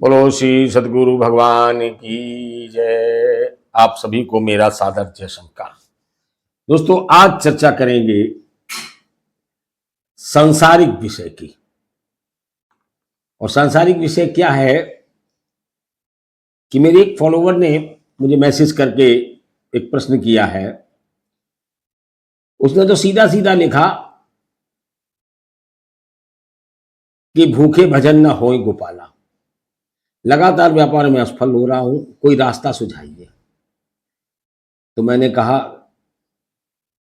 बोलो श्री सदगुरु भगवान की जय। आप सभी को मेरा सादर जय शंकर। दोस्तों, आज चर्चा करेंगे सांसारिक विषय की। और सांसारिक विषय क्या है कि मेरे एक फॉलोवर ने मुझे मैसेज करके एक प्रश्न किया है। उसने तो सीधा सीधा लिखा कि भूखे भजन न होए गोपाला, लगातार व्यापार में असफल हो रहा हूं, कोई रास्ता सुझाइए। तो मैंने कहा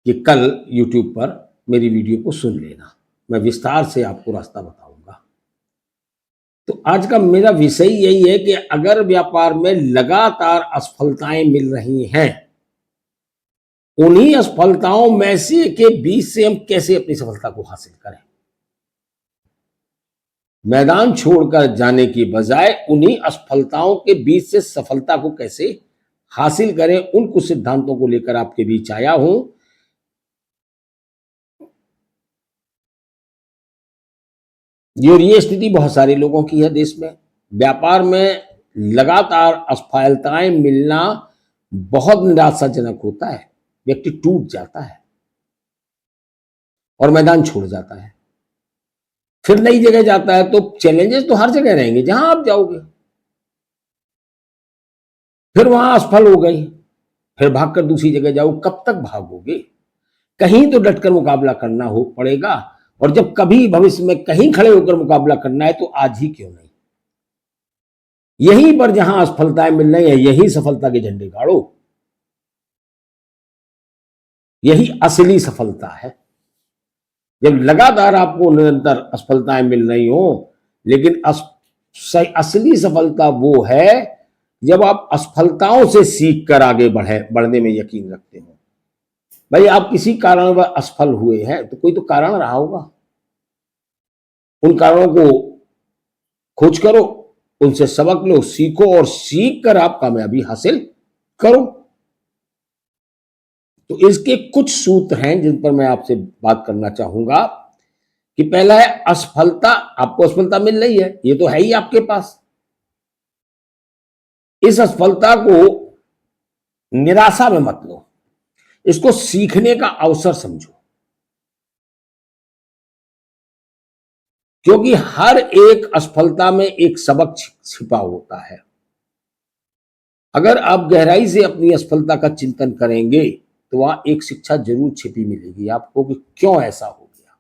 कि कल YouTube पर मेरी वीडियो को सुन लेना, मैं विस्तार से आपको रास्ता बताऊंगा। तो आज का मेरा विषय यही है कि अगर व्यापार में लगातार असफलताएं मिल रही हैं, उन्हीं असफलताओं में से के बीच से हम कैसे अपनी सफलता को हासिल करें। मैदान छोड़कर जाने की बजाय उन्हीं असफलताओं के बीच से सफलता को कैसे हासिल करें, उन कुछ सिद्धांतों को लेकर आपके बीच आया हूं। ये स्थिति बहुत सारे लोगों की है देश में। व्यापार में लगातार असफलताएं मिलना बहुत निराशाजनक होता है। व्यक्ति टूट जाता है और मैदान छोड़ जाता है, फिर नई जगह जाता है। तो चैलेंजेस तो हर जगह रहेंगे जहां आप जाओगे। फिर वहां असफल हो गई, फिर भागकर दूसरी जगह जाओ। कब तक भागोगे? कहीं तो डटकर मुकाबला करना हो पड़ेगा। और जब कभी भविष्य में कहीं खड़े होकर मुकाबला करना है तो आज ही क्यों नहीं। यहीं पर जहां असफलताएं मिल रही है, यही सफलता के झंडे गाड़ो। यही असली सफलता है। जब लगातार आपको निरंतर असफलताएं मिल रही हो, लेकिन असली सफलता वो है जब आप असफलताओं से सीख कर आगे बढ़ने में यकीन रखते हो। भाई, आप किसी कारण पर असफल हुए हैं तो कोई तो कारण रहा होगा। उन कारणों को खोज करो, उनसे सबक लो, सीखो और सीख कर आप कामयाबी हासिल करो। तो इसके कुछ सूत्र हैं जिन पर मैं आपसे बात करना चाहूंगा। कि पहला है असफलता। आपको असफलता मिल रही है, ये तो है ही आपके पास। इस असफलता को निराशा में मत लो, इसको सीखने का अवसर समझो। क्योंकि हर एक असफलता में एक सबक छिपा होता है। अगर आप गहराई से अपनी असफलता का चिंतन करेंगे तो वहां एक शिक्षा जरूर छिपी मिलेगी आपको कि क्यों ऐसा हो गया।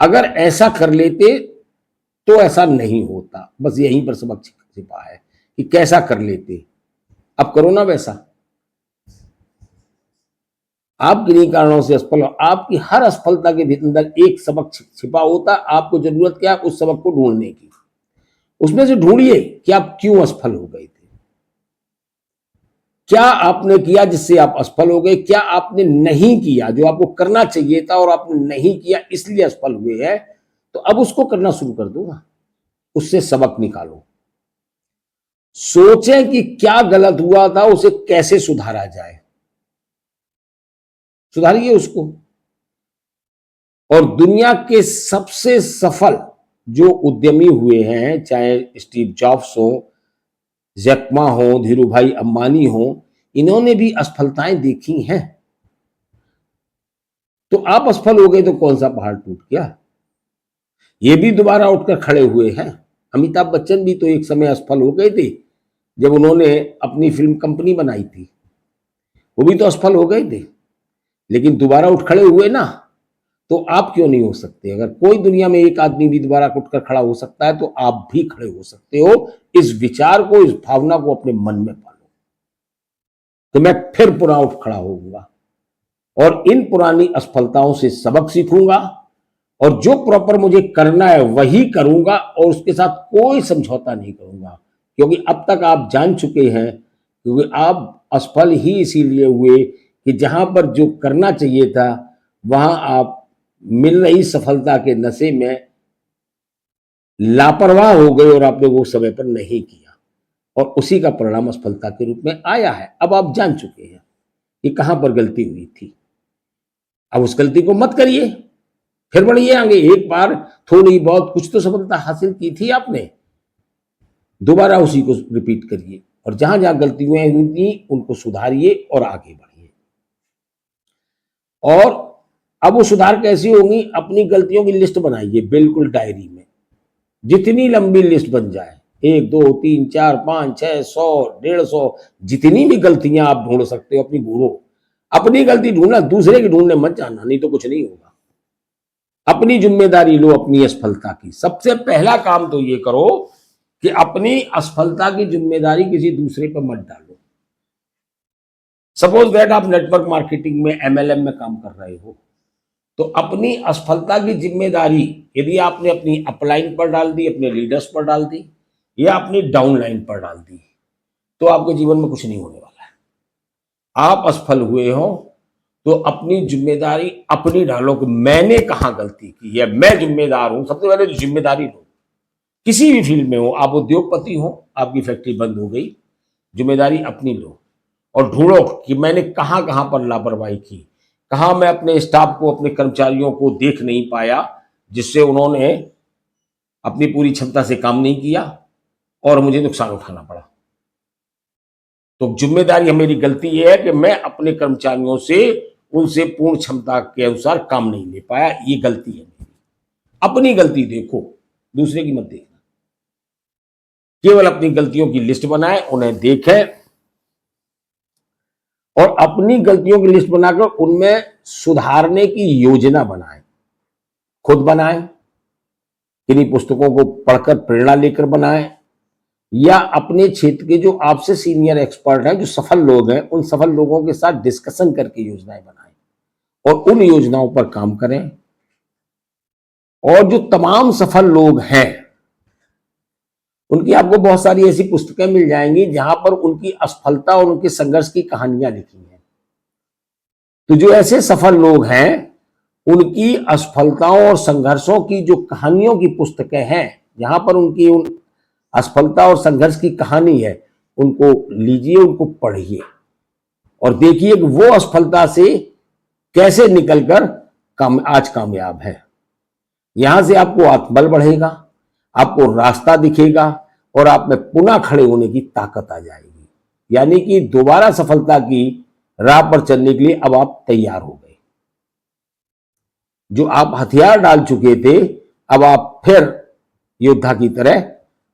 अगर ऐसा कर लेते तो ऐसा नहीं होता। बस यहीं पर सबक छिपा है कि कैसा कर लेते। अब करो ना वैसा। आप किन्हीं कारणों से असफल हो, आपकी हर असफलता के अंदर एक सबक छिपा होता। आपको जरूरत क्या है? उस सबक को ढूंढने की। उसमें से ढूंढिए कि आप क्यों असफल हो गए थे। क्या आपने किया जिससे आप असफल हो गए? क्या आपने नहीं किया जो आपको करना चाहिए था और आपने नहीं किया इसलिए असफल हुए हैं? तो अब उसको करना शुरू कर दो ना, उससे सबक निकालो। सोचें कि क्या गलत हुआ था, उसे कैसे सुधारा जाए। सुधारिए उसको। और दुनिया के सबसे सफल जो उद्यमी हुए हैं, चाहे स्टीव जॉब्स हो, जैक मा हो, धीरू भाई अंबानी हो, इन्होंने भी असफलताएं देखी हैं। तो आप असफल हो गए तो कौन सा पहाड़ टूट गया? ये भी दोबारा उठकर खड़े हुए हैं। अमिताभ बच्चन भी तो एक समय असफल हो गए थे जब उन्होंने अपनी फिल्म कंपनी बनाई थी। वो भी तो असफल हो गए थे, लेकिन दोबारा उठ खड़े हुए ना। तो आप क्यों नहीं हो सकते? अगर कोई दुनिया में एक आदमी भी दोबारा उठकर खड़ा हो सकता है तो आप भी खड़े हो सकते हो। इस विचार को, इस भावना को अपने मन में पालो कि मैं फिर पुनः उठ खड़ा होऊंगा और इन पुरानी असफलताओं से सबक सीखूंगा और जो प्रॉपर मुझे करना है वही करूंगा और उसके साथ कोई समझौता नहीं करूंगा। क्योंकि अब तक आप जान चुके हैं, क्योंकि आप असफल ही इसीलिए हुए कि जहां पर जो करना चाहिए था वहां आप मिल रही सफलता के नशे में लापरवाह हो गए और आपने वो समय पर नहीं किया और उसी का परिणाम असफलता के रूप में आया है। अब आप जान चुके हैं कि कहां पर गलती हुई थी। अब उस गलती को मत करिए, फिर बढ़िए आगे। एक बार थोड़ी बहुत कुछ तो सफलता हासिल की थी आपने, दोबारा उसी को रिपीट करिए और जहां जहां गलतियां हुई थी उनको सुधारिए और आगे बढ़िए। और अब वो सुधार कैसी होंगी, अपनी गलतियों की लिस्ट बनाइए बिल्कुल डायरी में, जितनी लंबी लिस्ट बन जाए, 1 2 3 4 5 6 100 150, जितनी भी गलतियां आप ढूंढ सकते हो अपनी ढूंढो। अपनी गलती ढूंढना, दूसरे की ढूंढने मत जाना, नहीं तो कुछ नहीं होगा। अपनी जिम्मेदारी लो अपनी असफलता की। सबसे पहला काम तो ये करो कि अपनी असफलता की जिम्मेदारी किसी दूसरे पर मत डालो। सपोज दैट आप नेटवर्क मार्केटिंग में MLM में काम कर रहे हो, तो अपनी असफलता की जिम्मेदारी यदि आपने अपनी अपलाइन पर डाल दी, अपने लीडर्स पर डाल दी या अपनी डाउनलाइन पर डाल दी, तो आपके जीवन में कुछ नहीं होने वाला है। आप असफल हुए हो तो अपनी जिम्मेदारी अपनी डालो कि मैंने कहां गलती की है, मैं जिम्मेदार हूं। सबसे पहले तो जिम्मेदारी लो, किसी भी फील्ड में हो, आप उद्योगपति हो, आपकी फैक्ट्री बंद हो गई, जिम्मेदारी अपनी लो और ढूंढो कि मैंने कहां कहां पर लापरवाही की, कहां मैं अपने स्टाफ को, अपने कर्मचारियों को देख नहीं पाया, जिससे उन्होंने अपनी पूरी क्षमता से काम नहीं किया और मुझे नुकसान उठाना पड़ा। तो जिम्मेदारी मेरी गलती यह है कि मैं अपने कर्मचारियों से उनसे पूर्ण क्षमता के अनुसार काम नहीं ले पाया, ये गलती है मेरी। अपनी गलती देखो, दूसरे की मत देखना। केवल अपनी गलतियों की लिस्ट बनाए, उन्हें देखें और अपनी गलतियों की लिस्ट बनाकर उनमें सुधारने की योजना बनाएं। खुद बनाएं, किन्हीं पुस्तकों को पढ़कर प्रेरणा लेकर बनाएं, या अपने क्षेत्र के जो आपसे सीनियर एक्सपर्ट हैं, जो सफल लोग हैं, उन सफल लोगों के साथ डिस्कशन करके योजनाएं बनाएं और उन योजनाओं पर काम करें। और जो तमाम सफल लोग हैं उनकी आपको बहुत सारी ऐसी पुस्तकें मिल जाएंगी जहां पर उनकी असफलता और उनके संघर्ष की कहानियां लिखी हैं। तो जो ऐसे सफल लोग हैं उनकी असफलताओं और संघर्षों की जो कहानियों की पुस्तकें हैं, जहां पर उनकी उन असफलता और संघर्ष की कहानी है, उनको लीजिए, उनको पढ़िए और देखिए कि वो असफलता से कैसे निकलकर आज कामयाब है। यहां से आपको आत्मबल बढ़ेगा, आपको रास्ता दिखेगा और आप में पुनः खड़े होने की ताकत आ जाएगी। यानी कि दोबारा सफलता की राह पर चलने के लिए अब आप तैयार हो गए। जो आप हथियार डाल चुके थे, अब आप फिर योद्धा की तरह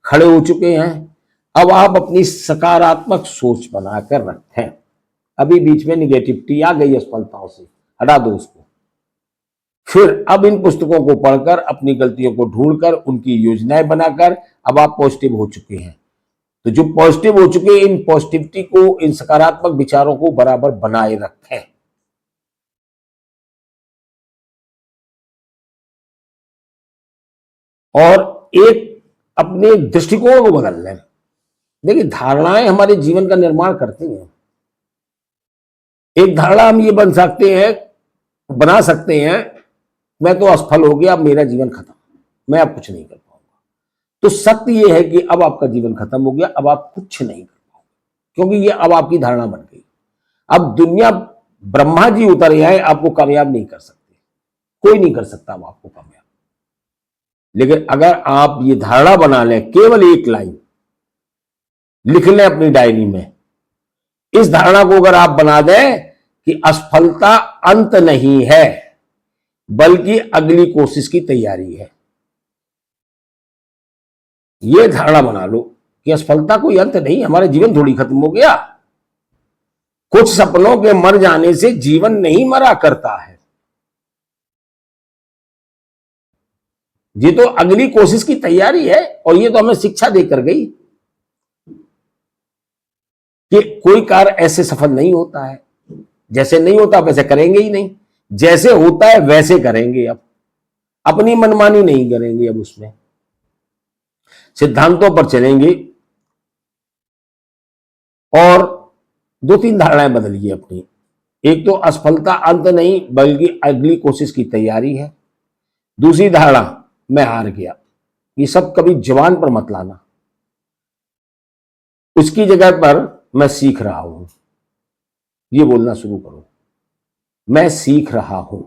खड़े हो चुके हैं। अब आप अपनी सकारात्मक सोच बनाकर रखें। अभी बीच में निगेटिविटी आ गई असफलताओं से, हटा दो उसको। फिर अब इन पुस्तकों को पढ़कर, अपनी गलतियों को ढूंढकर, उनकी योजनाएं बनाकर अब आप पॉजिटिव हो चुके हैं। तो जो पॉजिटिव हो चुके हैं, इन पॉजिटिविटी को, इन सकारात्मक विचारों को बराबर बनाए रखें। और एक अपने दृष्टिकोण को बदल लें। देखिए, धारणाएं हमारे जीवन का निर्माण करती हैं। एक धारणा हम ये बना सकते हैं, मैं तो असफल हो गया, अब मेरा जीवन खत्म, मैं अब कुछ नहीं कर पाऊंगा। तो सत्य यह है कि अब आपका जीवन खत्म हो गया, अब आप कुछ नहीं कर पाओगे, क्योंकि ये अब आपकी धारणा बन गई। अब दुनिया, ब्रह्मा जी उतर आए, आपको कामयाब नहीं कर सकते, कोई नहीं कर सकता अब आपको कामयाब। लेकिन अगर आप ये धारणा बना लें, केवल एक लाइन लिख लें अपनी डायरी में, इस धारणा को अगर आप बना दें कि असफलता अंत नहीं है बल्कि अगली कोशिश की तैयारी है, यह धारणा बना लो कि असफलता कोई अंत नहीं, हमारा जीवन थोड़ी खत्म हो गया। कुछ सपनों के मर जाने से जीवन नहीं मरा करता है, ये तो अगली कोशिश की तैयारी है। और ये तो हमें शिक्षा देकर गई कि कोई कार्य ऐसे सफल नहीं होता है, जैसे नहीं होता वैसे करेंगे ही नहीं, जैसे होता है वैसे करेंगे। अब अपनी मनमानी नहीं करेंगे, अब उसमें सिद्धांतों पर चलेंगे। और 2 3 धारणाएं बदलिए अपनी। एक तो असफलता अंत नहीं बल्कि अगली कोशिश की तैयारी है। दूसरी धारणा, मैं हार गया, ये सब कभी जबान पर मत लाना, उसकी जगह पर मैं सीख रहा हूं, ये बोलना शुरू करो, मैं सीख रहा हूं।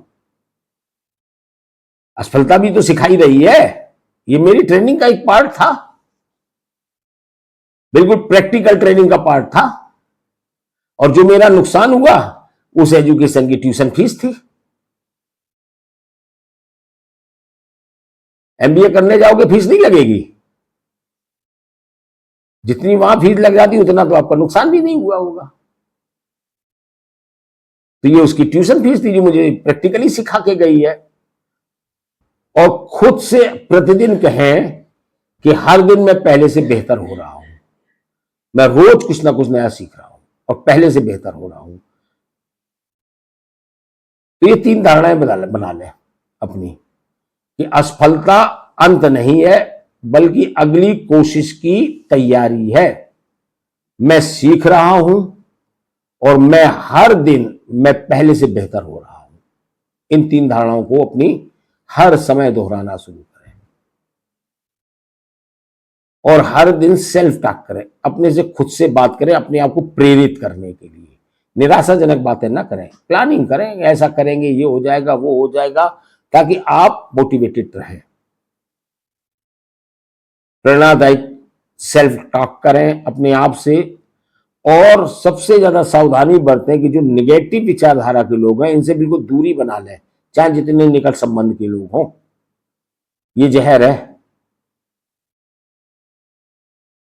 असफलता भी तो सिखाई रही है, ये मेरी ट्रेनिंग का एक पार्ट था। बिल्कुल प्रैक्टिकल ट्रेनिंग का पार्ट था। और जो मेरा नुकसान हुआ उस एजुकेशन की ट्यूशन फीस थी। एमबीए करने जाओगे फीस नहीं लगेगी, जितनी वहां फीस लग जाती उतना तो आपका नुकसान भी नहीं हुआ होगा। तो ये उसकी ट्यूशन फीस थी जो मुझे प्रैक्टिकली सिखा के गई है। और खुद से प्रतिदिन कहें कि हर दिन मैं पहले से बेहतर हो रहा हूं, मैं रोज कुछ ना कुछ नया सीख रहा हूं और पहले से बेहतर हो रहा हूं। तो ये 3 धारणाएं बना लें अपनी, कि असफलता अंत नहीं है बल्कि अगली कोशिश की तैयारी है। मैं सीख रहा हूं और मैं हर दिन मैं पहले से बेहतर हो रहा हूं। इन 3 धारणाओं को अपनी हर समय दोहराना शुरू करें और हर दिन सेल्फ टॉक करें, अपने से खुद से बात करें अपने आप को प्रेरित करने के लिए। निराशाजनक बातें ना करें, प्लानिंग करें, ऐसा करेंगे ये हो जाएगा वो हो जाएगा, ताकि आप मोटिवेटेड रहें। प्रेरणादायी सेल्फ टॉक करें अपने आप से। और सबसे ज्यादा सावधानी बरतें कि जो निगेटिव विचारधारा के लोग हैं इनसे बिल्कुल दूरी बना लें, चाहे जितने निकट संबंध के लोग हों। ये जहर है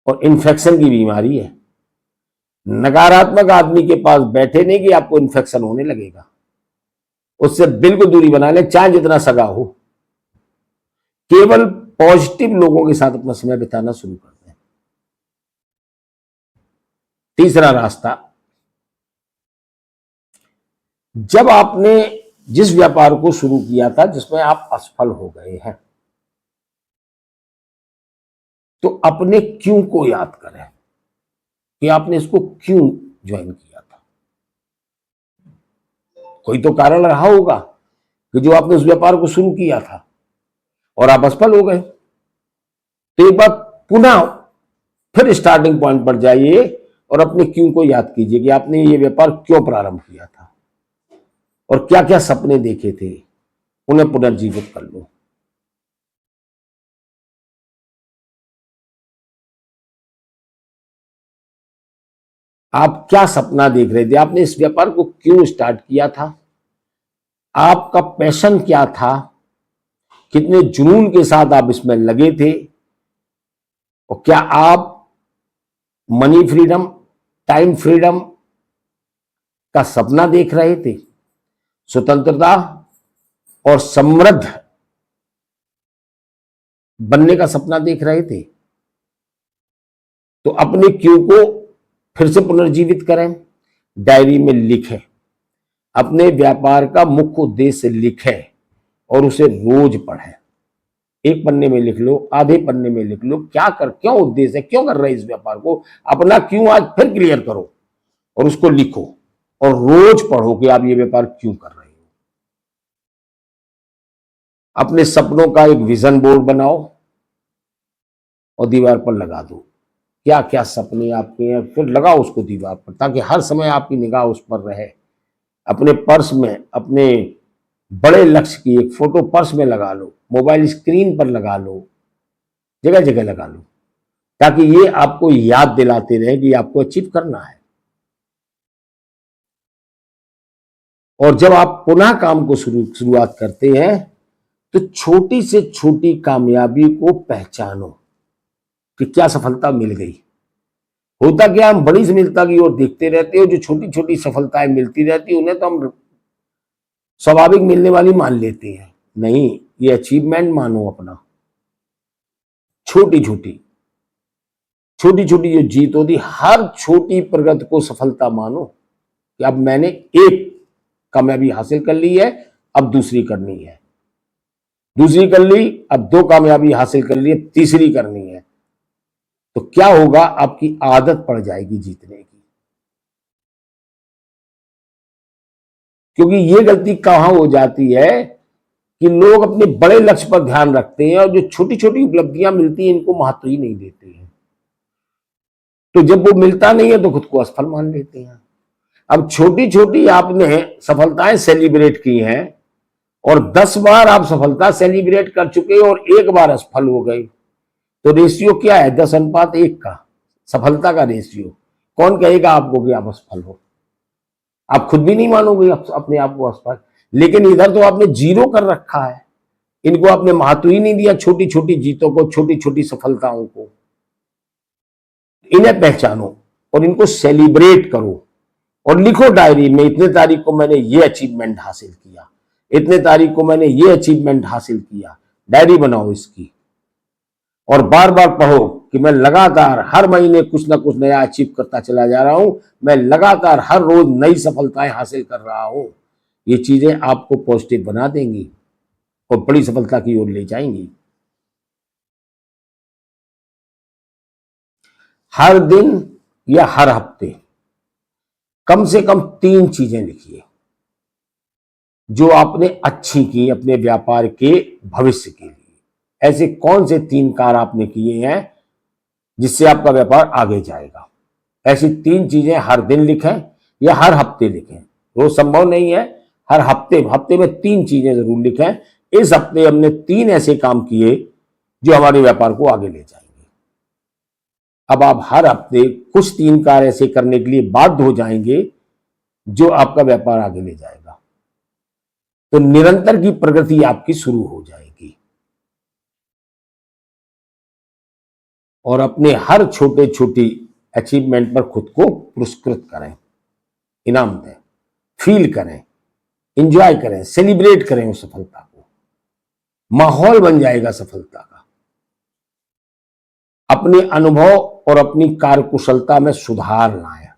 और इन्फेक्शन की बीमारी है। नकारात्मक आदमी के पास बैठे नहीं कि आपको इन्फेक्शन होने लगेगा, उससे बिल्कुल दूरी बना लें, चाहे जितना सगा हो। केवल पॉजिटिव लोगों के साथ अपना समय बिताना शुरू कर दें। तीसरा रास्ता, जब आपने जिस व्यापार को शुरू किया था जिसमें आप असफल हो गए हैं, तो अपने क्यों को याद करें कि आपने इसको क्यों ज्वाइन किया था। कोई तो कारण रहा होगा कि जो आपने उस व्यापार को शुरू किया था और आप असफल हो गए। तो एक बार पुनः फिर स्टार्टिंग पॉइंट पर जाइए और अपने क्यों को याद कीजिए कि आपने ये व्यापार क्यों प्रारंभ किया था और क्या क्या सपने देखे थे, उन्हें पुनर्जीवित कर लो। आप क्या सपना देख रहे थे, आपने इस व्यापार को क्यों स्टार्ट किया था, आपका पैशन क्या था, कितने जुनून के साथ आप इसमें लगे थे, और क्या आप मनी फ्रीडम, टाइम फ्रीडम का सपना देख रहे थे, स्वतंत्रता और समृद्ध बनने का सपना देख रहे थे। तो अपने क्यों को फिर से पुनर्जीवित करें, डायरी में लिखें, अपने व्यापार का मुख्य उद्देश्य लिखें और उसे रोज पढ़ें। एक पन्ने में लिख लो, आधे पन्ने में लिख लो, क्यों उद्देश्य है, क्यों कर रहे हैं इस व्यापार को, अपना क्यों आज फिर क्लियर करो और उसको लिखो और रोज पढ़ो कि आप ये व्यापार क्यों कर रहे हो। अपने सपनों का एक विजन बोर्ड बनाओ और दीवार पर लगा दो, क्या क्या सपने आपके हैं, फिर लगाओ उसको दीवार पर, ताकि हर समय आपकी निगाह उस पर रहे। अपने पर्स में अपने बड़े लक्ष्य की एक फोटो पर्स में लगा लो, मोबाइल स्क्रीन पर लगा लो, जगह जगह लगा लो, ताकि ये आपको याद दिलाते रहे कि आपको अचीव करना है। और जब आप पुनः काम को शुरुआत करते हैं तो छोटी से छोटी कामयाबी को पहचानो कि क्या सफलता मिल गई। होता क्या, हम बड़ी सफलता की ओर देखते रहते हो, जो छोटी छोटी सफलताएं मिलती रहती उन्हें तो हम स्वाभाविक मिलने वाली मान लेते हैं। नहीं, ये अचीवमेंट मानो अपना। छोटी छोटी छोटी छोटी जो जीत होती, हर छोटी प्रगति को सफलता मानो कि अब मैंने एक कामयाबी हासिल कर ली है, अब दूसरी करनी है, दूसरी कर ली, अब 2 कामयाबी हासिल कर ली है, तीसरी करनी है। तो क्या होगा, आपकी आदत पड़ जाएगी जीतने की। क्योंकि ये गलती कहां हो जाती है कि लोग अपने बड़े लक्ष्य पर ध्यान रखते हैं और जो छोटी छोटी उपलब्धियां मिलती हैं इनको महत्व ही नहीं देते हैं। तो जब वो मिलता नहीं है तो खुद को असफल मान लेते हैं। अब छोटी छोटी आपने सफलताएं सेलिब्रेट की हैं और 10 बार आप सफलता सेलिब्रेट कर चुके और 1 बार असफल हो गए, तो रेशियो क्या है, 10:1 का। सफलता का रेशियो। कौन कहेगा आपको कि आप असफल हो? आप खुद भी नहीं मानोगे अपने आप को असफल। लेकिन इधर तो आपने जीरो कर रखा है। इनको आपने महत्व ही नहीं दिया, छोटी छोटी जीतों को, छोटी छोटी सफलताओं को। इन्हें पहचानो और इनको सेलिब्रेट करो और लिखो डायरी में, इतने तारीख को मैंने ये अचीवमेंट हासिल किया, इतने तारीख को मैंने ये अचीवमेंट हासिल किया। डायरी बनाओ इसकी और बार बार पढ़ो कि मैं लगातार हर महीने कुछ ना कुछ नया अचीव करता चला जा रहा हूं, मैं लगातार हर रोज नई सफलताएं हासिल कर रहा हूं। ये चीजें आपको पॉजिटिव बना देंगी और बड़ी सफलता की ओर ले जाएंगी। हर दिन या हर हफ्ते कम से कम 3 चीजें लिखिए जो आपने अच्छी की अपने व्यापार के भविष्य के लिए। ऐसे कौन से 3 कार्य आपने किए हैं जिससे आपका व्यापार आगे जाएगा? ऐसी 3 चीजें हर दिन लिखें या हर हफ्ते लिखें। रोज संभव नहीं है, हर हफ्ते में 3 चीजें जरूर लिखें। इस हफ्ते हमने 3 ऐसे काम किए जो हमारे व्यापार को आगे ले जाएंगे। अब आप हर हफ्ते कुछ 3 कार्य ऐसे करने के लिए बाध्य हो जाएंगे जो आपका व्यापार आगे ले जाएगा। तो निरंतर की प्रगति आपकी शुरू हो जाएगी और अपने हर छोटे छोटी अचीवमेंट पर खुद को पुरस्कृत करें, इनाम दें, फील करें, एंजॉय करें, सेलिब्रेट करें उस सफलता को। माहौल बन जाएगा सफलता का। अपने अनुभव और अपनी कार्यकुशलता में सुधार लाएं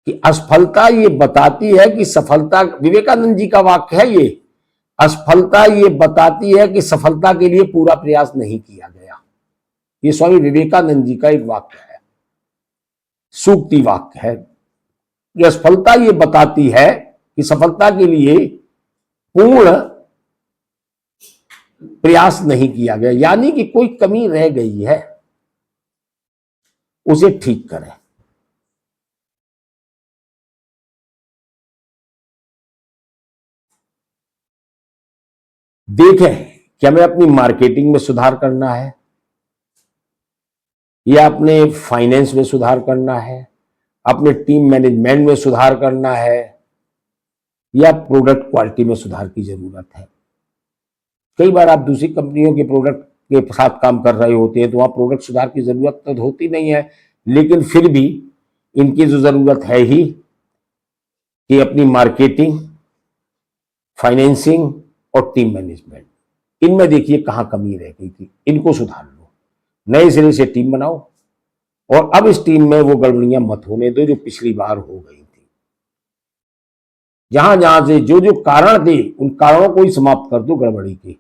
कि असफलता ये बताती है कि सफलता, विवेकानंद जी का वाक्य है ये, असफलता ये बताती है कि सफलता के लिए पूरा प्रयास नहीं किया गया। ये स्वामी विवेकानंद जी का एक वाक्य है, सूक्ति वाक्य है। ये असफलता ये बताती है कि सफलता के लिए पूर्ण प्रयास नहीं किया गया, यानी कि कोई कमी रह गई है, उसे ठीक करें। देखें क्या हमें अपनी मार्केटिंग में सुधार करना है या अपने फाइनेंस में सुधार करना है, अपने टीम मैनेजमेंट में सुधार करना है या प्रोडक्ट क्वालिटी में सुधार की जरूरत है। कई बार आप दूसरी कंपनियों के प्रोडक्ट के साथ काम कर रहे होते हैं तो वहां प्रोडक्ट सुधार की जरूरत तो होती नहीं है, लेकिन फिर भी इनकी जो जरूरत है ही कि अपनी मार्केटिंग, फाइनेंसिंग और टीम मैनेजमेंट, इनमें देखिए कहां कमी रह गई थी, इनको सुधार लो। नए सिरे से टीम बनाओ और अब इस टीम में वो गड़बड़ियां मत होने दो जो पिछली बार हो गई थी। जहां जहां से जो जो कारण थे उन कारणों को ही समाप्त कर दो गड़बड़ी के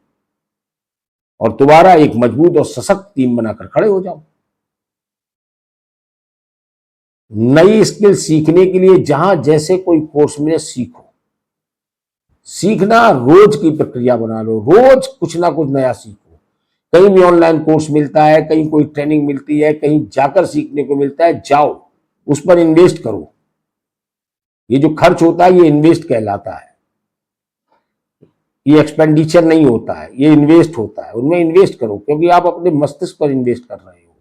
और दोबारा एक मजबूत और सशक्त टीम बनाकर खड़े हो जाओ। नई स्किल सीखने के लिए जहां जैसे कोई कोर्स में सीखो, सीखना रोज की प्रक्रिया बना लो, रोज कुछ ना कुछ नया सीखो। कहीं भी ऑनलाइन कोर्स मिलता है, कहीं कोई ट्रेनिंग मिलती है, कहीं जाकर सीखने को मिलता है, जाओ उस पर इन्वेस्ट करो। ये जो खर्च होता है ये इन्वेस्ट कहलाता है, ये एक्सपेंडिचर नहीं होता है, ये इन्वेस्ट होता है। उनमें इन्वेस्ट करो क्योंकि आप अपने मस्तिष्क पर इन्वेस्ट कर रहे हो।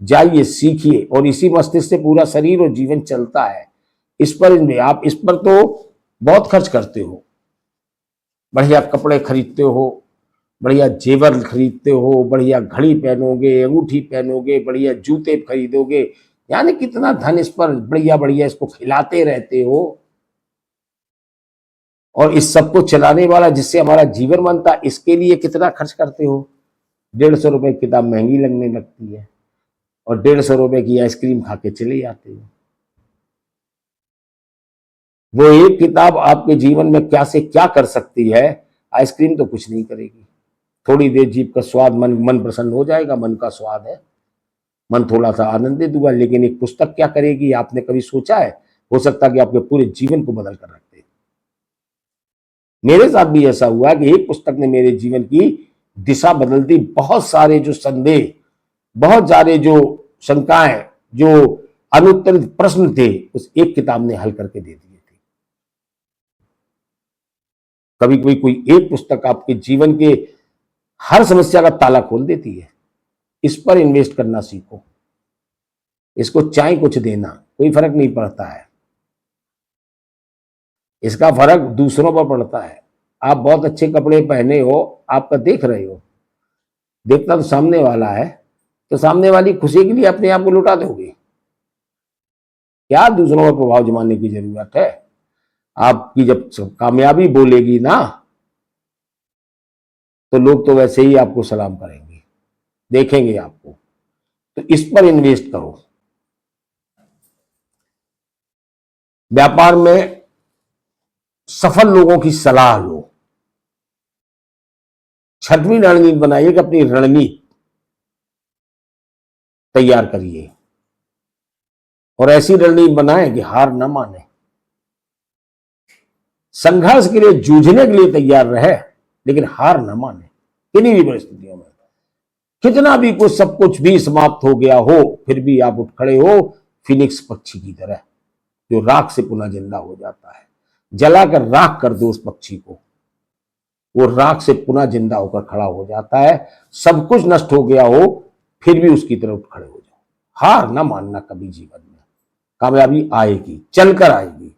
जाइए सीखिए और इसी मस्तिष्क से पूरा शरीर और जीवन चलता है। इस पर आप इस पर तो बहुत खर्च करते हो, बढ़िया कपड़े खरीदते हो, बढ़िया जेवर खरीदते हो, बढ़िया घड़ी पहनोगे, अंगूठी पहनोगे, बढ़िया जूते खरीदोगे, यानी कितना धन इस पर बढ़िया बढ़िया इसको खिलाते रहते हो। और इस सबको चलाने वाला जिससे हमारा जीवन बनता, इसके लिए कितना खर्च करते हो। 150 रुपए की किताब महंगी लगने लगती है और 150 रुपए की आइसक्रीम खा के चले जाते हो। वो एक किताब आपके जीवन में क्या से क्या कर सकती है, आइसक्रीम तो कुछ नहीं करेगी। थोड़ी देर जीभ का स्वाद, मन प्रसन्न हो जाएगा, मन का स्वाद है, मन थोड़ा सा आनंदित हुआ, लेकिन एक पुस्तक क्या करेगी आपने कभी सोचा है? हो सकता है कि आपके पूरे जीवन को बदल कर रख दे। मेरे साथ भी ऐसा हुआ कि एक पुस्तक ने मेरे जीवन की दिशा बदल दी। बहुत सारे जो संदेह, बहुत सारे जो शंकाएं, जो अनुत्तरित प्रश्न थे, उस एक किताब ने हल करके दे दिए थे। कभी कभी कोई एक पुस्तक आपके जीवन के हर समस्या का ताला खोल देती है। इस पर इन्वेस्ट करना सीखो। इसको चाहे कुछ देना, कोई फर्क नहीं पड़ता है, इसका फर्क दूसरों पर पड़ता है। आप बहुत अच्छे कपड़े पहने हो, आपका देख रहे हो, देखता तो सामने वाला है, तो सामने वाली खुशी के लिए अपने आप को लुटा दोगे। क्या दूसरों पर प्रभाव जमाने की जरूरत है? आपकी जब कामयाबी बोलेगी ना, तो लोग तो वैसे ही आपको सलाम करेंगे, देखेंगे आपको। तो इस पर इन्वेस्ट करो। व्यापार में सफल लोगों की सलाह लो। छठवीं रणनीति बनाइए कि अपनी रणनीति तैयार करिए और ऐसी रणनीति बनाएं कि हार न माने, संघर्ष के लिए जूझने के लिए तैयार रहे, लेकिन हार न माने किन्हीं भी परिस्थितियों में। कितना भी कुछ, सब कुछ भी समाप्त हो गया हो, फिर भी आप उठ खड़े हो फिनिक्स पक्षी की तरह, जो राख से पुनः जिंदा हो जाता है। जलाकर राख कर दो उस पक्षी को, वो राख से पुनः जिंदा होकर खड़ा हो जाता है। सब कुछ नष्ट हो गया हो, फिर भी उसकी तरह उठ खड़े हो जाओ। हार ना मानना कभी जीवन में। कामयाबी आएगी, चलकर आएगी।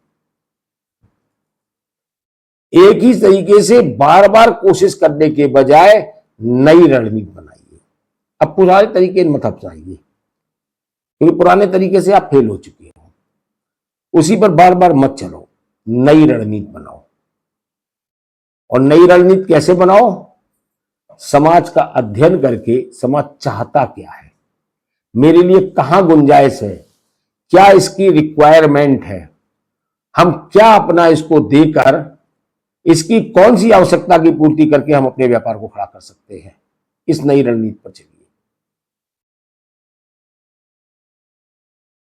एक ही तरीके से बार बार कोशिश करने के बजाय नई रणनीति बनाइए। अब पुराने तरीके मत अपनाइए, क्योंकि पुराने तरीके से आप फेल हो चुके हो। उसी पर बार बार मत चलो, नई रणनीति बनाओ। और नई रणनीति कैसे बनाओ? समाज का अध्ययन करके समाज चाहता क्या है, मेरे लिए कहां गुंजाइश है, क्या इसकी रिक्वायरमेंट है, हम क्या अपना इसको देकर इसकी कौन सी आवश्यकता की पूर्ति करके हम अपने व्यापार को खड़ा कर सकते हैं। इस नई रणनीति पर चलिए।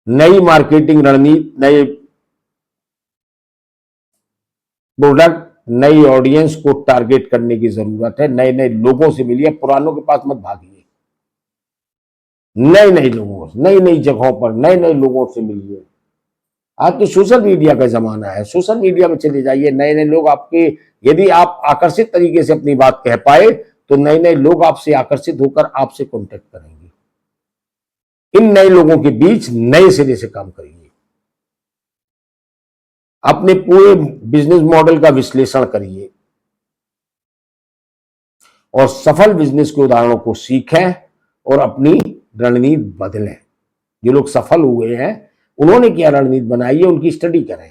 नई मार्केटिंग रणनीति, नए प्रोडक्ट, नई ऑडियंस को टारगेट करने की जरूरत है। नए नए लोगों से मिलिए, पुरानों के पास मत भागिए। नए नए लोगों से, नई नई जगहों पर नए नए लोगों से मिलिए। आज तो सोशल मीडिया का जमाना है, सोशल मीडिया में चले जाइए। नए नए लोग आपके, यदि आप आकर्षित तरीके से अपनी बात कह पाए तो नए नए लोग आपसे आकर्षित होकर आपसे कांटेक्ट करेंगे। इन नए लोगों के बीच नए सिरे से काम करिए। अपने पूरे बिजनेस मॉडल का विश्लेषण करिए और सफल बिजनेस के उदाहरणों को सीखें और अपनी रणनीति बदलें। जो लोग सफल हुए हैं, उन्होंने क्या रणनीति बनाई है, उनकी स्टडी करें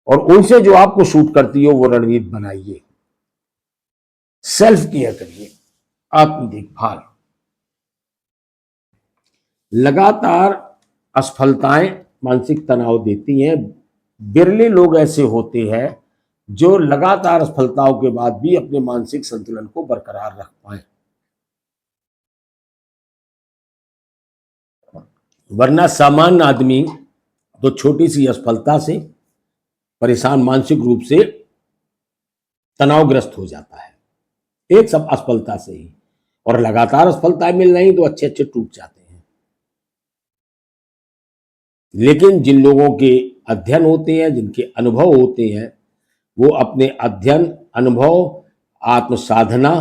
और उनसे जो आपको सूट करती हो वो रणनीति बनाइए। सेल्फ केयर करिए, आत्म देखभाल। लगातार असफलताएं मानसिक तनाव देती हैं। बिरले लोग ऐसे होते हैं जो लगातार असफलताओं के बाद भी अपने मानसिक संतुलन को बरकरार रख पाए, वरना सामान्य आदमी तो छोटी सी असफलता से परेशान, मानसिक रूप से तनावग्रस्त हो जाता है, एक सब असफलता से ही। और लगातार असफलताएं मिल रही तो अच्छे अच्छे टूट जाते हैं। लेकिन जिन लोगों के अध्ययन होते हैं, जिनके अनुभव होते हैं, वो अपने अध्ययन, अनुभव, आत्म साधना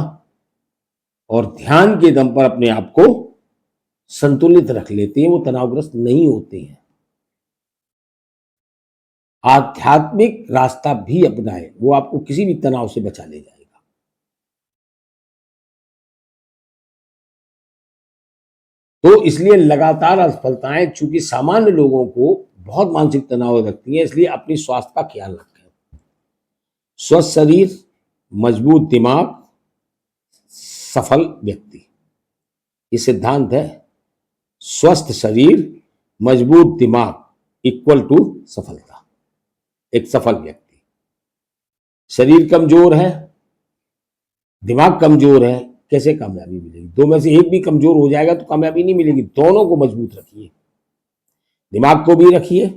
और ध्यान के दम पर अपने आप को संतुलित रख लेते हैं। वो तनावग्रस्त नहीं होते हैं। आध्यात्मिक रास्ता भी अपनाए, वो आपको किसी भी तनाव से बचा ले जाएगा। तो इसलिए लगातार असफलताएं चूंकि सामान्य लोगों को बहुत मानसिक तनाव रखती हैं, इसलिए अपनी स्वास्थ्य का ख्याल रखें। स्वस्थ शरीर, मजबूत दिमाग, सफल व्यक्ति। ये सिद्धांत है, स्वस्थ शरीर, मजबूत दिमाग इक्वल टू सफलता, एक सफल व्यक्ति। शरीर कमजोर है, दिमाग कमजोर है, कैसे कामयाबी मिलेगी? दो में से एक भी कमजोर हो जाएगा तो कामयाबी नहीं मिलेगी। दोनों को मजबूत रखिए, दिमाग को भी रखिए,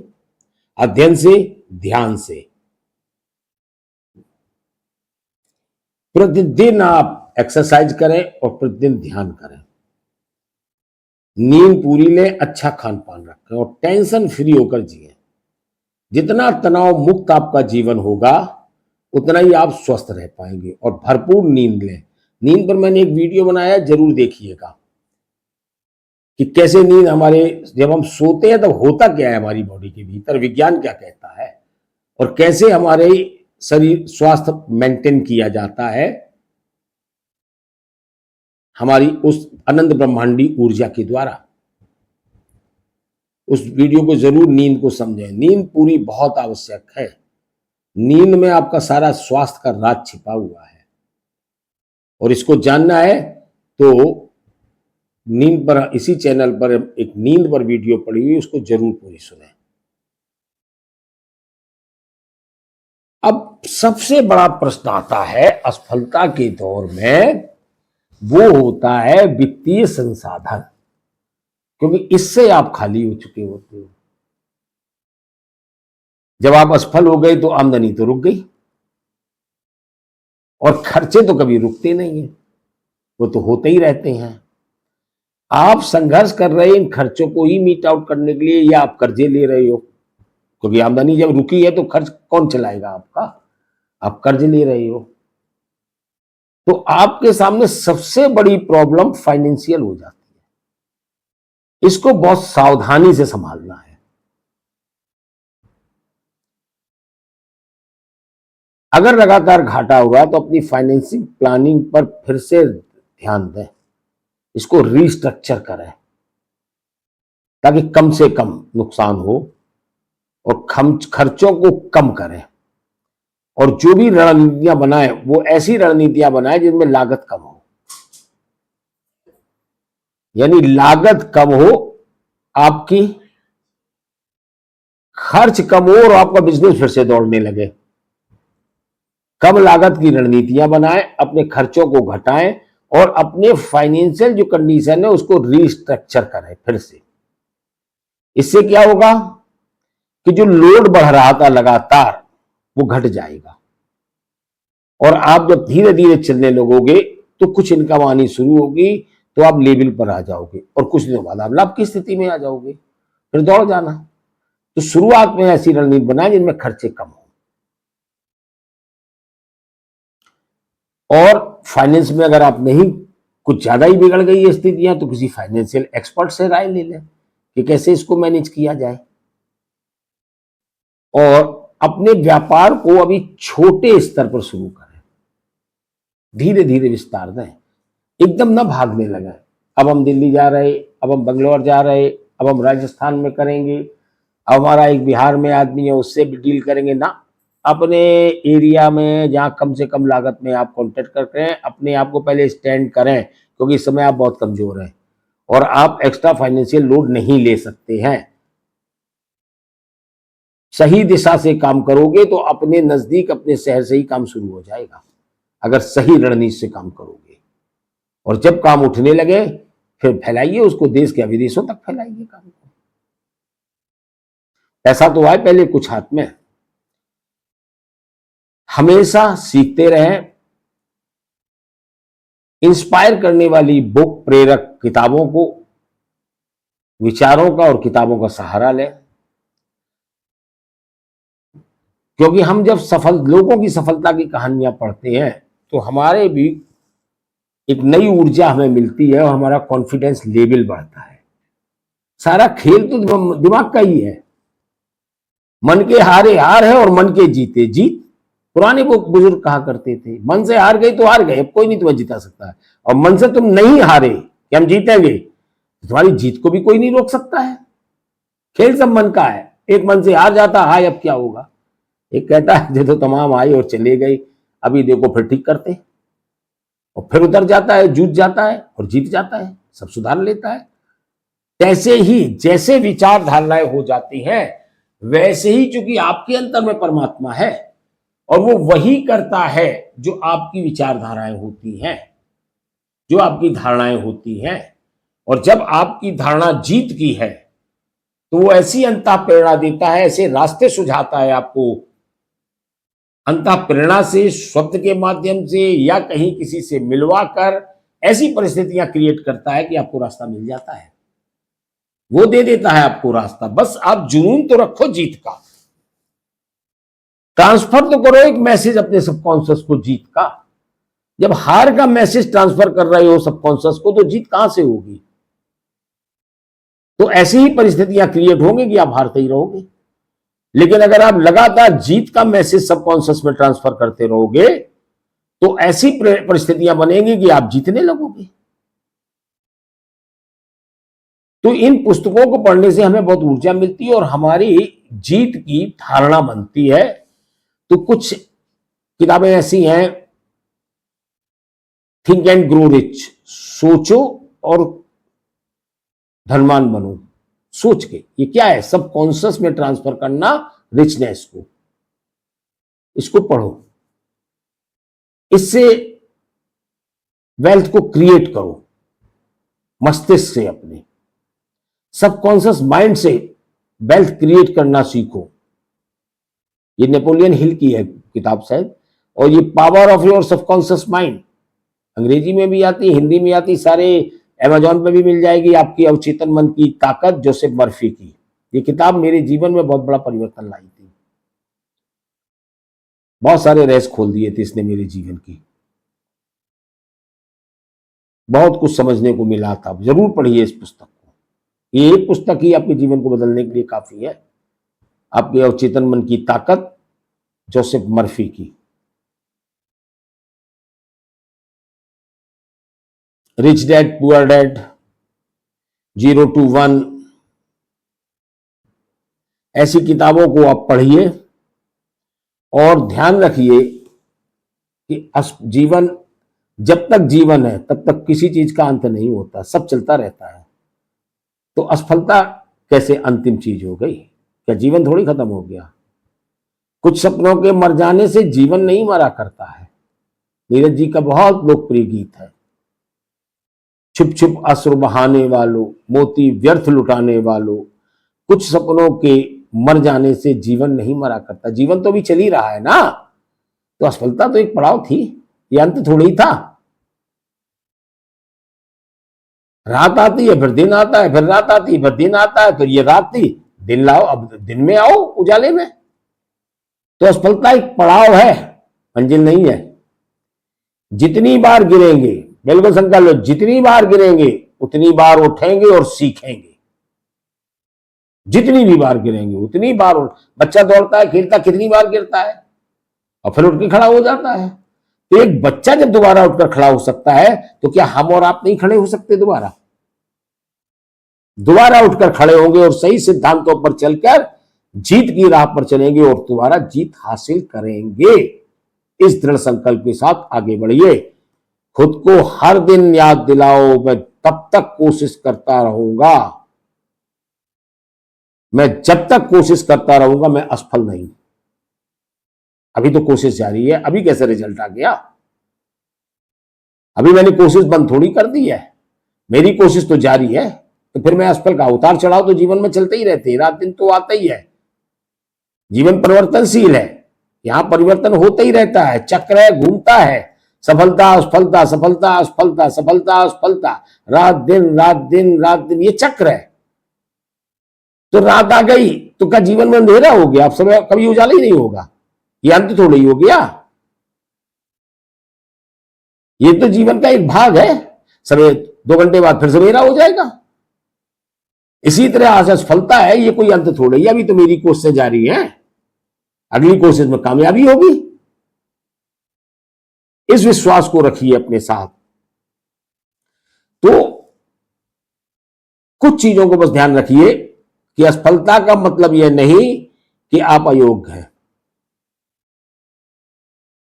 अध्ययन से, ध्यान से। प्रतिदिन आप एक्सरसाइज करें और प्रतिदिन ध्यान करें, नींद पूरी लें, अच्छा खान पान रखें और टेंशन फ्री होकर जिए। जितना तनाव मुक्त आपका जीवन होगा उतना ही आप स्वस्थ रह पाएंगे। और भरपूर नींद लें। नींद पर मैंने एक वीडियो बनाया, जरूर देखिएगा। कि कैसे नींद हमारे, जब हम सोते हैं तब होता क्या है हमारी बॉडी के भीतर, विज्ञान क्या कहता है, और कैसे हमारे शरीर स्वास्थ्य मेंटेन किया जाता है हमारी उस अनंत ब्रह्मांडी ऊर्जा के द्वारा। उस वीडियो को जरूर नींद को समझें। नींद पूरी बहुत आवश्यक है। नींद में आपका सारा स्वास्थ्य का राज छिपा हुआ है, और इसको जानना है तो नींद पर, इसी चैनल पर एक नींद पर वीडियो पड़ी हुई, उसको जरूर पूरी सुनें। अब सबसे बड़ा प्रश्न आता है असफलता के दौर में, वो होता है वित्तीय संसाधन, क्योंकि इससे आप खाली हो चुके होते हो। जब आप असफल हो गए तो आमदनी तो रुक गई, और खर्चे तो कभी रुकते नहीं है, वो तो होते ही रहते हैं। आप संघर्ष कर रहे हैं इन खर्चों को ही मीट आउट करने के लिए, या आप कर्जे ले रहे हो, क्योंकि आमदनी जब रुकी है तो खर्च कौन चलाएगा आपका, आप कर्ज ले रहे हो। तो आपके सामने सबसे बड़ी प्रॉब्लम फाइनेंशियल हो जाती है। इसको बहुत सावधानी से संभालना है। अगर लगातार घाटा हुआ तो अपनी फाइनेंसिंग प्लानिंग पर फिर से ध्यान दें, इसको रीस्ट्रक्चर करें ताकि कम से कम नुकसान हो, और खर्चों को कम करें, और जो भी रणनीतियां बनाए वो ऐसी रणनीतियां बनाए जिनमें लागत कम हो। यानी लागत कम हो आपकी, खर्च कम हो और आपका बिजनेस फिर से दौड़ने लगे। कम लागत की रणनीतियां बनाएं, अपने खर्चों को घटाएं, और अपने फाइनेंशियल जो कंडीशन है उसको रीस्ट्रक्चर करें फिर से। इससे क्या होगा कि जो लोड बढ़ रहा था लगातार वो घट जाएगा, और आप जब धीरे धीरे चलने लगोगे तो कुछ इनकम आनी शुरू होगी, तो आप लेवल पर आ जाओगे, और कुछ दिनों बाद आप लाभ की स्थिति में आ जाओगे, फिर दौड़ जाना। तो शुरुआत में ऐसी रणनीति बनाए जिनमें खर्चे कम हो। और फाइनेंस में अगर आप नहीं, कुछ ज्यादा ही बिगड़ गई है स्थितियां, तो किसी फाइनेंशियल एक्सपर्ट से राय ले लें कि कैसे इसको मैनेज किया जाए। और अपने व्यापार को अभी छोटे स्तर पर शुरू करें, धीरे धीरे विस्तार दें, एकदम ना भागने लगे। अब हम दिल्ली जा रहे, अब हम बंगलौर जा रहे, अब हम राजस्थान में करेंगे, अब हमारा एक बिहार में आदमी है उससे भी डील करेंगे ना। अपने एरिया में जहां कम से कम लागत में आप कॉन्टेक्ट करते हैं, अपने आप को पहले स्टैंड करें, क्योंकि इस समय आप बहुत कमजोर हैं और आप एक्स्ट्रा फाइनेंशियल लोड नहीं ले सकते हैं। सही दिशा से काम करोगे तो अपने नजदीक, अपने शहर से ही काम शुरू हो जाएगा, अगर सही रणनीति से काम करोगे। और जब काम उठने लगे फिर फैलाइए उसको, देश के विदेशों तक फैलाइए काम को। ऐसा तो आए पहले कुछ हाथ में। हमेशा सीखते रहें। इंस्पायर करने वाली बुक, प्रेरक किताबों को, विचारों का और किताबों का सहारा लें, क्योंकि हम जब सफल लोगों की सफलता की कहानियां पढ़ते हैं तो हमारे भी एक नई ऊर्जा हमें मिलती है और हमारा कॉन्फिडेंस लेवल बढ़ता है। सारा खेल तो दिमाग का ही है। मन के हारे हार है और मन के जीते जीत। पुराने बुजुर्ग कहा करते थे, मन से हार गए तो हार गए, अब कोई नहीं तुम्हें जिता सकता है। और मन से तुम नहीं हारे कि हम जीतेंगे, तुम्हारी जीत को भी कोई नहीं रोक सकता है। खेल सब मन का है। एक मन से हार जाता, हाय अब क्या होगा। एक कहता है ये तो तमाम आए और चले गए, अभी देखो फिर ठीक करते, और फिर उतर जाता है, जूझ जाता है और जीत जाता है, सब सुधार लेता है। तैसे ही जैसे विचार धारणाएं हो जाती हैं, वैसे ही चूंकि आपके अंतर में परमात्मा है और वो वही करता है जो आपकी विचारधाराएं होती हैं, जो आपकी धारणाएं होती हैं। और जब आपकी धारणा जीत की है तो वो ऐसी अंतः प्रेरणा देता है, ऐसे रास्ते सुझाता है आपको, अंतः प्रेरणा से, शब्द के माध्यम से या कहीं किसी से मिलवा कर ऐसी परिस्थितियां क्रिएट करता है कि आपको रास्ता मिल जाता है। वो दे देता है आपको रास्ता, बस आप जुनून तो रखो जीत का। ट्रांसफर तो करो एक मैसेज अपने सबकॉन्शियस को जीत का। जब हार का मैसेज ट्रांसफर कर रहे हो सबकॉन्शियस को, तो जीत कहां से होगी। तो ऐसी ही परिस्थितियां क्रिएट होंगी कि आप हारते ही रहोगे। लेकिन अगर आप लगातार जीत का मैसेज सबकॉन्शियस में ट्रांसफर करते रहोगे तो ऐसी परिस्थितियां बनेंगी कि आप जीतने लगोगे। तो इन पुस्तकों को पढ़ने से हमें बहुत ऊर्जा मिलती है और हमारी जीत की धारणा बनती है। तो कुछ किताबें ऐसी हैं, थिंक एंड ग्रो रिच, सोचो और धनवान बनो। सोच के, ये क्या है, सबकॉन्शियस में ट्रांसफर करना रिचनेस को, इसको पढ़ो, इससे वेल्थ को क्रिएट करो मस्तिष्क से, अपने सबकॉन्शियस माइंड से वेल्थ क्रिएट करना सीखो। ये नेपोलियन हिल की है किताब शायद, और ये power of your subconscious mind, अंग्रेजी में भी आती, हिंदी में आती, सारे अमेजॉन पे भी मिल जाएगी। आपकी अवचेतन मन की ताकत, जोसेफ मर्फी की। ये किताब मेरे जीवन में बहुत बड़ा परिवर्तन लाई थी, बहुत सारे रहस्य खोल दिए थे इसने मेरे जीवन की, बहुत कुछ समझने को मिला था। जरूर पढ़िए इस पुस्तक को, ये एक पुस्तक ही आपके जीवन को बदलने के लिए काफी है। आपके अवचेतन मन की ताकत, जोसेफ मर्फी की। Rich dad poor dad, 0 to 1, ऐसी किताबों को आप पढ़िए और ध्यान रखिए कि जीवन, जब तक जीवन है तब तक किसी चीज का अंत नहीं होता, सब चलता रहता है। तो असफलता कैसे अंतिम चीज हो गई? क्या जीवन थोड़ी खत्म हो गया? कुछ सपनों के मर जाने से जीवन नहीं मरा करता है। नीरज जी का बहुत लोकप्रिय गीत है, छुप छुप अश्रु बहाने वालों, मोती व्यर्थ लुटाने वालों, कुछ सपनों के मर जाने से जीवन नहीं मरा करता। जीवन तो भी चल ही रहा है ना, तो असफलता तो एक पड़ाव थी, ये अंत थोड़ी था। रात आती है फिर दिन आता है, फिर रात आती है फिर दिन आता है, फिर ये रात थी, दिन लाओ, अब दिन में आओ उजाले में। तो असफलता एक पड़ाव है, मंजिल नहीं है। जितनी बार गिरेंगे, बिल्कुल संकल्प लो, जितनी बार गिरेंगे उतनी बार उठेंगे और सीखेंगे। जितनी भी बार गिरेंगे उतनी बार बच्चा दौड़ता है, खेलता, कितनी बार गिरता है और फिर उठ के खड़ा हो जाता है। तो एक बच्चा जब दोबारा उठकर खड़ा हो सकता है, तो क्या हम और आप नहीं खड़े हो सकते? दोबारा उठकर खड़े होंगे और सही सिद्धांतों पर चलकर जीत की राह पर चलेंगे और दोबारा जीत हासिल करेंगे। इस दृढ़ संकल्प के साथ आगे बढ़िए। खुद को हर दिन याद दिलाओ, मैं तब तक कोशिश करता रहूंगा, मैं जब तक कोशिश करता रहूंगा मैं असफल नहीं। अभी तो कोशिश जारी है, अभी कैसे रिजल्ट आ गया? अभी मैंने कोशिश बंद थोड़ी कर दी है, मेरी कोशिश तो जारी है। तो फिर मैं असफल का उतार चढ़ाव तो जीवन में चलते ही रहते हैं, रात दिन तो आता ही है। जीवन परिवर्तनशील है, यहां परिवर्तन होता ही रहता है, चक्र है, घूमता है। सफलता असफलता, सफलता असफलता, सफलता असफलता, रात दिन रात दिन रात दिन, ये चक्र है। तो रात आ गई तो क्या जीवन में अंधेरा हो गया? अब समय कभी उजाला ही नहीं होगा, ये अंत थोड़ा ही हो गया। ये तो जीवन का एक भाग है। समय 2 घंटे बाद फिर सवेरा हो जाएगा। इसी तरह आज असफलता है, ये कोई अंत थोड़ा ही, अभी तो मेरी कोशिश जारी है, अगली कोशिश में कामयाबी होगी। इस विश्वास को रखिए अपने साथ। तो कुछ चीजों को बस ध्यान रखिए कि असफलता का मतलब यह नहीं कि आप अयोग्य हैं,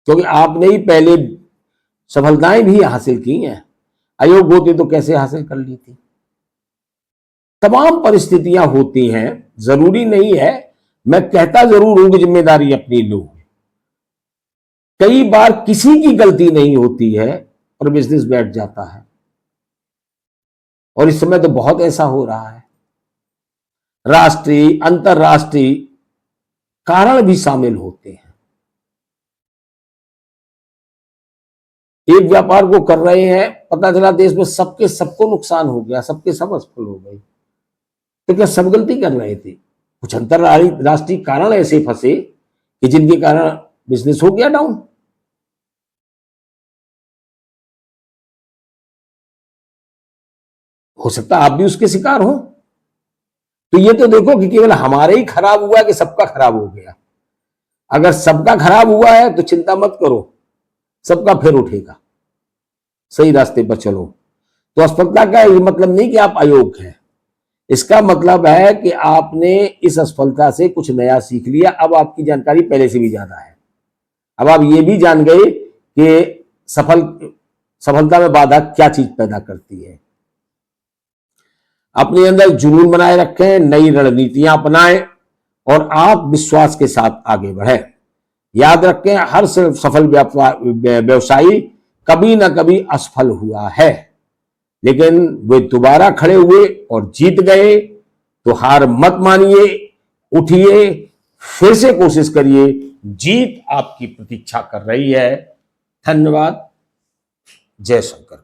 क्योंकि आपने ही पहले सफलताएं भी हासिल की हैं। अयोग्य होते तो कैसे हासिल कर ली थी? तमाम परिस्थितियां होती हैं, जरूरी नहीं है। मैं कहता जरूर हूं कि जिम्मेदारी अपनी लो। कई बार किसी की गलती नहीं होती है और बिजनेस बैठ जाता है, और इस समय तो बहुत ऐसा हो रहा है। राष्ट्रीय अंतरराष्ट्रीय कारण भी शामिल होते हैं। एक व्यापार को कर रहे हैं, पता चला देश में सबके सबको नुकसान हो गया, सबके सब असफल हो गए, तो क्या सब गलती कर रहे थे? कुछ अंतरराष्ट्रीय कारण ऐसे फंसे कि जिनके कारण बिजनेस हो गया डाउन। हो सकता है आप भी उसके शिकार हो, तो ये तो देखो कि केवल हमारे ही खराब हुआ कि सबका खराब हो गया। अगर सबका खराब हुआ है तो चिंता मत करो, सबका फिर उठेगा, सही रास्ते पर चलो। तो असफलता का ये मतलब नहीं कि आप अयोग्य हैं, इसका मतलब है कि आपने इस असफलता से कुछ नया सीख लिया। अब आपकी जानकारी पहले से भी ज्यादा है। अब आप ये भी जान गए कि सफलता में बाधा क्या चीज पैदा करती है। अपने अंदर जुनून बनाए रखें, नई रणनीतियां अपनाएं और आप विश्वास के साथ आगे बढ़ें। याद रखें, हर सफल व्यवसायी कभी ना कभी असफल हुआ है, लेकिन वे दोबारा खड़े हुए और जीत गए। तो हार मत मानिए, उठिए, फिर से कोशिश करिए, जीत आपकी प्रतीक्षा कर रही है। धन्यवाद। जय शंकर।